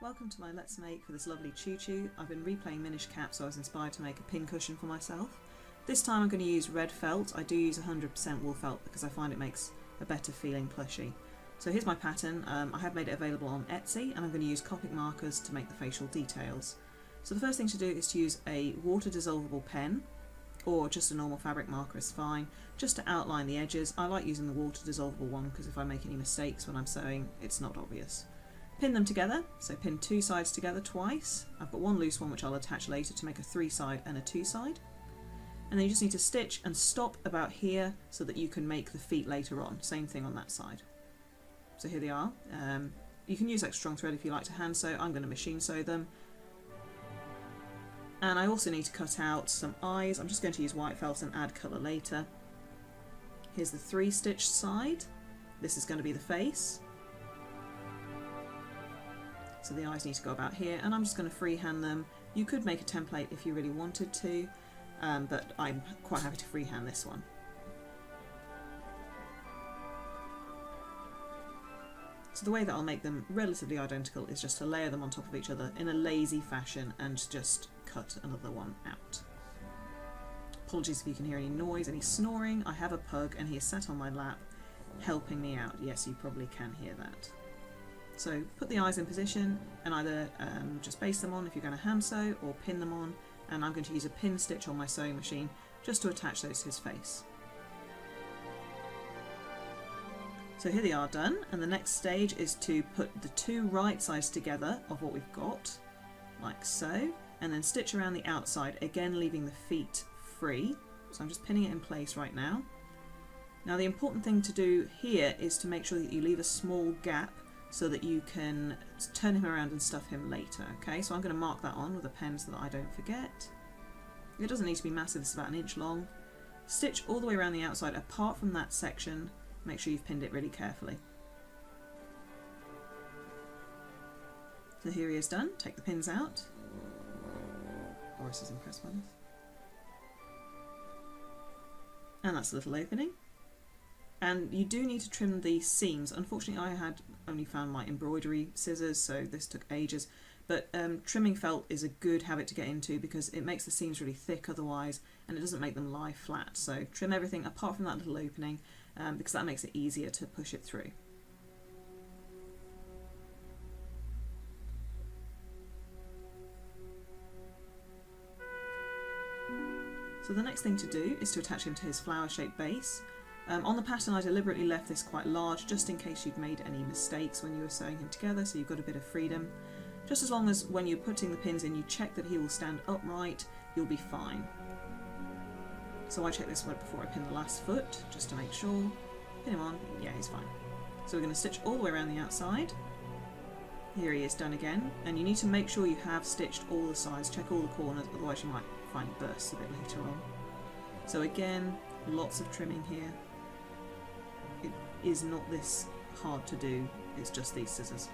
Welcome to my Let's Make for this lovely ChuChu. I've been replaying Minish Cap, so I was inspired to make a pin cushion for myself. This time I'm going to use red felt. I do use 100% wool felt because I find it makes a better feeling plushie. So here's my pattern. I have made it available on Etsy, and I'm going to use Copic markers to make the facial details. So the first thing to do is to use a water dissolvable pen, or just a normal fabric marker is fine, just to outline the edges. I like using the water dissolvable one because if I make any mistakes when I'm sewing, it's not obvious. Pin them together, so pin two sides together twice. I've got one loose one which I'll attach later to make a 3-side and a 2-side. And then you just need to stitch and stop about here so that you can make the feet later on. Same thing on that side. So here they are. You can use extra strong thread if you like to hand sew. I'm going to machine sew them. And I also need to cut out some eyes. I'm just going to use white felt and add colour later. Here's the 3-stitch side. This is going to be the face. So the eyes need to go about here, and I'm just going to freehand them. You could make a template if you really wanted to, but I'm quite happy to freehand this one. So the way that I'll make them relatively identical is just to layer them on top of each other in a lazy fashion and just cut another one out. Apologies if you can hear any noise, any snoring. I have a pug and he is sat on my lap helping me out. Yes, you probably can hear that. So put the eyes in position and either just base them on if you're going to hand sew, or pin them on, and I'm going to use a pin stitch on my sewing machine just to attach those to his face. So here they are done, and the next stage is to put the two right sides together of what we've got, like so, and then stitch around the outside, again leaving the feet free. So I'm just pinning it in place right now. Now the important thing to do here is to make sure that you leave a small gap so that you can turn him around and stuff him later. Okay, so I'm going to mark that on with a pen so that I don't forget. It doesn't need to be massive, it's about 1 inch long. Stitch all the way around the outside apart from that section. Make sure you've pinned it really carefully. So here he is done. Take the pins out. Boris is impressed by this. And that's a little opening. And you do need to trim the seams. Unfortunately, I had only found my embroidery scissors, so this took ages. But trimming felt is a good habit to get into because it makes the seams really thick otherwise, and it doesn't make them lie flat. So trim everything apart from that little opening because that makes it easier to push it through. So the next thing to do is to attach him to his flower-shaped base. On the pattern I deliberately left this quite large just in case you'd made any mistakes when you were sewing him together, so you've got a bit of freedom. Just as long as when you're putting the pins in you check that he will stand upright, you'll be fine. So I check this one before I pin the last foot, just to make sure. Pin him on, yeah, he's fine. So we're going to stitch all the way around the outside. Here he is done again, and you need to make sure you have stitched all the sides, check all the corners, otherwise you might find it bursts a bit later on. So again, lots of trimming here. It is not this hard to do, it's just these scissors.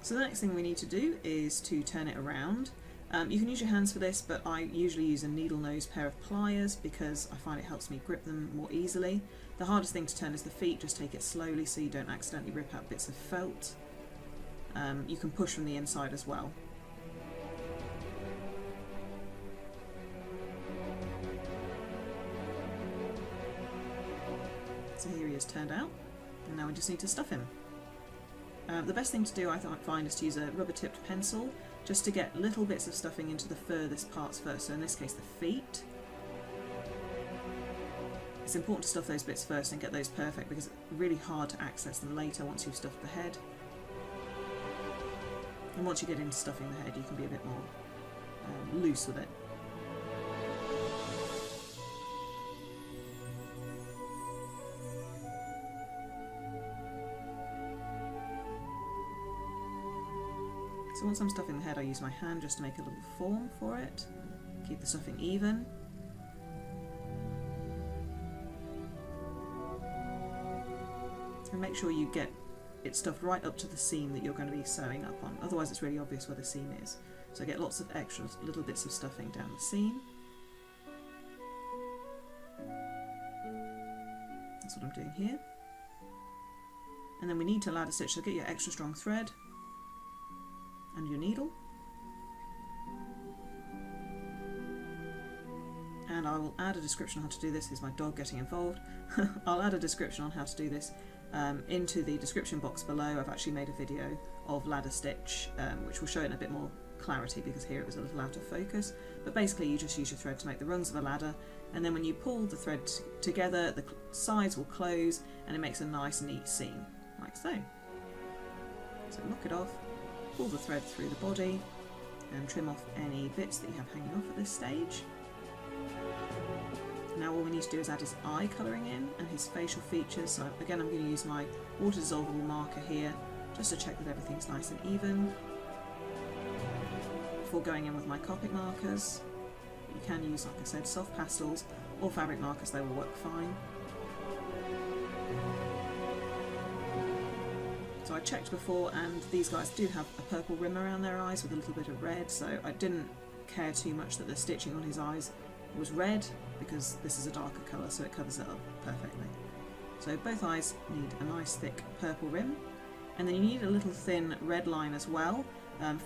So the next thing we need to do is to turn it around. You can use your hands for this, but I usually use a needle nose pair of pliers because I find it helps me grip them more easily. The hardest thing to turn is the feet, just take it slowly so you don't accidentally rip out bits of felt. You can push from the inside as well. So here he is turned out, and now we just need to stuff him. The best thing to do I find is to use a rubber tipped pencil just to get little bits of stuffing into the furthest parts first, so in this case the feet. It's important to stuff those bits first and get those perfect because it's really hard to access them later once you've stuffed the head. And once you get into stuffing the head you can be a bit more loose with it. So once I'm stuffing the head I use my hand just to make a little form for it, keep the stuffing even. And make sure you get it stuffed right up to the seam that you're going to be sewing up on, otherwise it's really obvious where the seam is. So I get lots of extra little bits of stuffing down the seam. That's what I'm doing here. And then we need to ladder stitch, so get your extra strong thread and your needle. And I will add a description on how to do this. Here's my dog getting involved. I'll add a description on how to do this into the description box below. I've actually made a video of ladder stitch, which will show it in a bit more clarity because here it was a little out of focus. But basically you just use your thread to make the rungs of a ladder, and then when you pull the thread together, the sides will close and it makes a nice neat seam, like so. So lock it off, pull the thread through the body and trim off any bits that you have hanging off at this stage. Now all we need to do is add his eye colouring in and his facial features. So again, I'm going to use my water dissolvable marker here just to check that everything's nice and even before going in with my Copic markers. You can use, like I said, soft pastels or fabric markers, they will work fine. So I checked before, and these guys do have a purple rim around their eyes with a little bit of red, so I didn't care too much that the stitching on his eyes was red because this is a darker colour, so it covers it up perfectly. So both eyes need a nice thick purple rim, and then you need a little thin red line as well.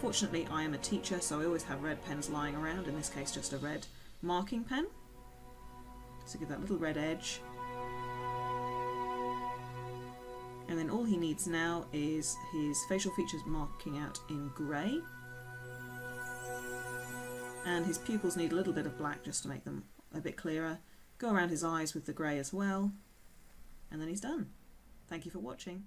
Fortunately I am a teacher, so I always have red pens lying around, in this case just a red marking pen, to give that little red edge. And then all he needs now is his facial features marking out in grey, and his pupils need a little bit of black just to make them a bit clearer. Go around his eyes with the grey as well, and then he's done. Thank you for watching.